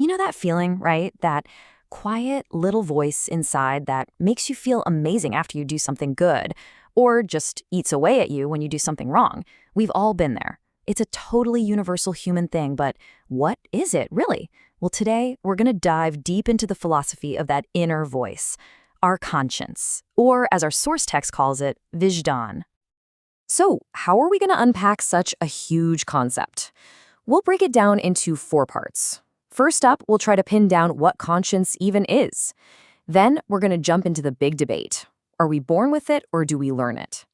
You know that feeling, right? That quiet little voice inside that makes you feel amazing after you do something good, or just eats away at you when you do something wrong. We've all been there. It's a totally universal human thing, but what is it, really? Well, today, we're going to dive deep into the philosophy of that inner voice, our conscience, or as our source text calls it, wejdan. So, how are we going to unpack such a huge concept? We'll break it down into 4 parts. First up, we'll try to pin down what conscience even is. Then, we're going to jump into the big debate. Are we born with it or do we learn it?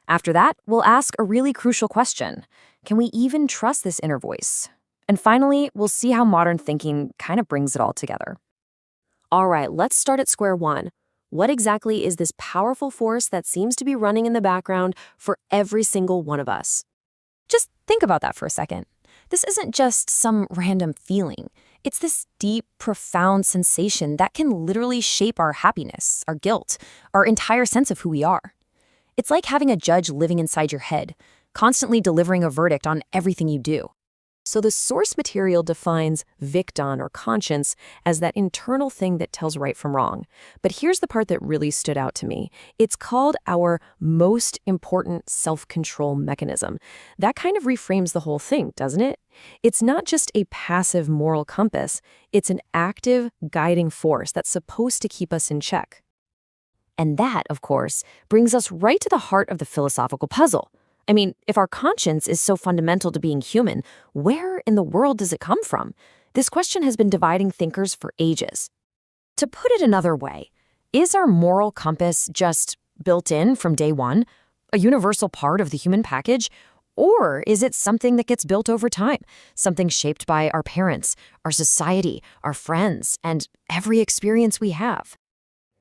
After that, we'll ask a really crucial question. Can we even trust this inner voice? And finally, we'll see how modern thinking kind of brings it all together. All right, let's start at square one. What exactly is this powerful force that seems to be running in the background for every single one of us? Just think about that for a second. This isn't just some random feeling. It's this deep, profound sensation that can literally shape our happiness, our guilt, our entire sense of who we are. It's like having a judge living inside your head, constantly delivering a verdict on everything you do. So the source material defines wejdan, or conscience, as that internal thing that tells right from wrong. But here's the part that really stood out to me. It's called our most important self-control mechanism. That kind of reframes the whole thing, doesn't it? It's not just a passive moral compass. It's an active, guiding force that's supposed to keep us in check. And that, of course, brings us right to the heart of the philosophical puzzle. I mean, if our conscience is so fundamental to being human, where in the world does it come from? This question has been dividing thinkers for ages. To put it another way, is our moral compass just built in from day one, a universal part of the human package? Or is it something that gets built over time, something shaped by our parents, our society, our friends, and every experience we have?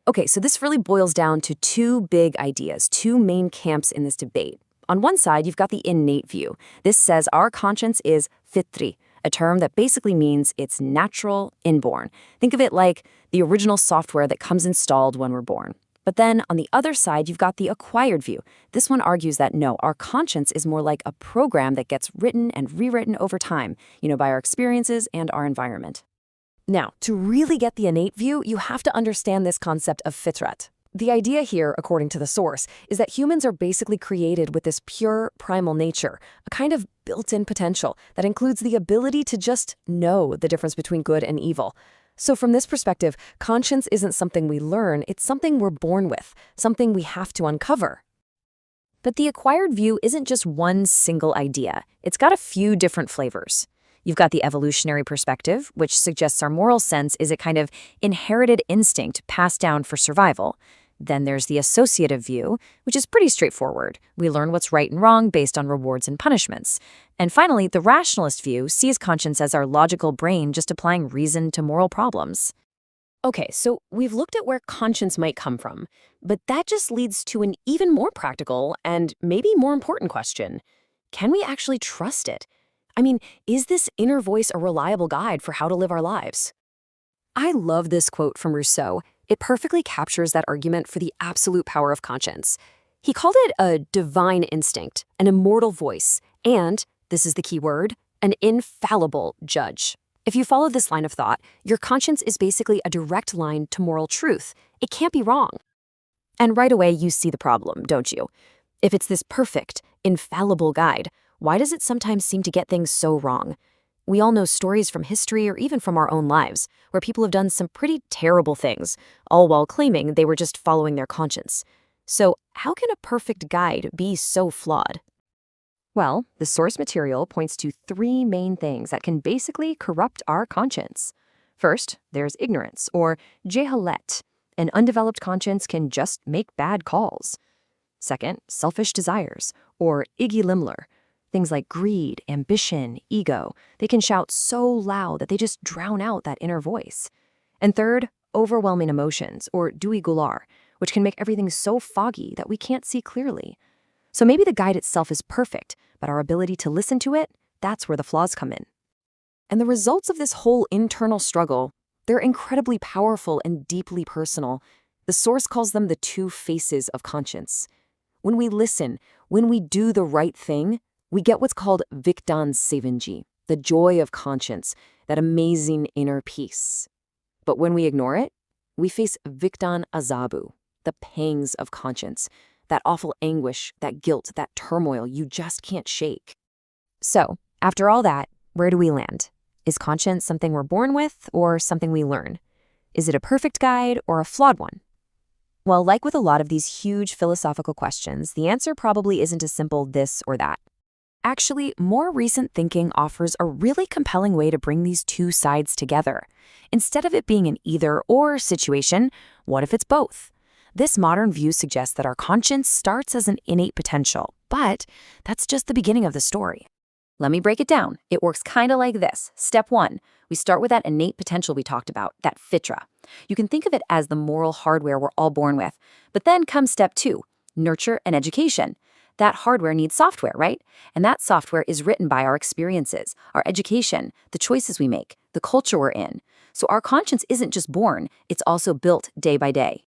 Okay, so this really boils down to 2 big ideas, 2 main camps in this debate. On one side, you've got the innate view. This says our conscience is fitri, a term that basically means it's natural, inborn. Think of it like the original software that comes installed when we're born. But then on the other side, you've got the acquired view. This one argues that no, our conscience is more like a program that gets written and rewritten over time, by our experiences and our environment. Now, to really get the innate view, you have to understand this concept of fitrat. The idea here, according to the source, is that humans are basically created with this pure, primal nature, a kind of built-in potential that includes the ability to just know the difference between good and evil. So from this perspective, conscience isn't something we learn, it's something we're born with, something we have to uncover. But the acquired view isn't just one single idea. It's got a few different flavors. You've got the evolutionary perspective, which suggests our moral sense is a kind of inherited instinct passed down for survival. Then there's the associative view, which is pretty straightforward. We learn what's right and wrong based on rewards and punishments. And finally, the rationalist view sees conscience as our logical brain just applying reason to moral problems. Okay, so we've looked at where conscience might come from, but that just leads to an even more practical and maybe more important question. Can we actually trust it? I mean, is this inner voice a reliable guide for how to live our lives? I love this quote from Rousseau. It perfectly captures that argument for the absolute power of conscience. He called it a divine instinct, an immortal voice, and, this is the key word, an infallible judge. If you follow this line of thought, your conscience is basically a direct line to moral truth. It can't be wrong. And right away, you see the problem, don't you? If it's this perfect, infallible guide, why does it sometimes seem to get things so wrong? We all know stories from history or even from our own lives where people have done some pretty terrible things, all while claiming they were just following their conscience. So how can a perfect guide be so flawed? Well, the source material points to 3 main things that can basically corrupt our conscience. First, there's ignorance, or jehalet. An undeveloped conscience can just make bad calls. Second, selfish desires, or igilimler. Things like greed, ambition, ego, they can shout so loud that they just drown out that inner voice. And third, overwhelming emotions, or dui gular, which can make everything so foggy that we can't see clearly. So maybe the guide itself is perfect, but our ability to listen to it, that's where the flaws come in. And the results of this whole internal struggle, they're incredibly powerful and deeply personal. The source calls them the 2 faces of conscience. When we listen, when we do the right thing, we get what's called wejdan sevenji, the joy of conscience. that amazing inner peace. But when we ignore it, we face wejdan azabu, the pangs of conscience, that awful anguish, that guilt, that turmoil you just can't shake. So, after all that, where do we land? Is conscience something we're born with or something we learn? Is it a perfect guide or a flawed one? Well, like with a lot of these huge philosophical questions, the answer probably isn't a simple this or that. Actually, more recent thinking offers a really compelling way to bring these two sides together. Instead of it being an either-or situation, what if it's both? This modern view suggests that our conscience starts as an innate potential, but that's just the beginning of the story. Let me break it down. It works kind of like this. Step 1, we start with that innate potential we talked about, that fitra. You can think of it as the moral hardware we're all born with. But then comes step 2, nurture and education. That hardware needs software, right? And that software is written by our experiences, our education, the choices we make, the culture we're in. So our conscience isn't just born, it's also built day by day.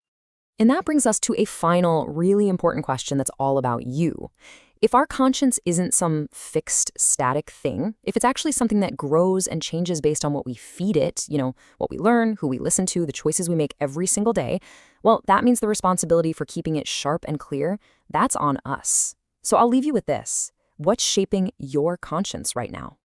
And that brings us to a final, really important question that's all about you. If our conscience isn't some fixed, static thing, if it's actually something that grows and changes based on what we feed it, what we learn, who we listen to, the choices we make every single day, well, that means the responsibility for keeping it sharp and clear, that's on us. So I'll leave you with this. What's shaping your conscience right now?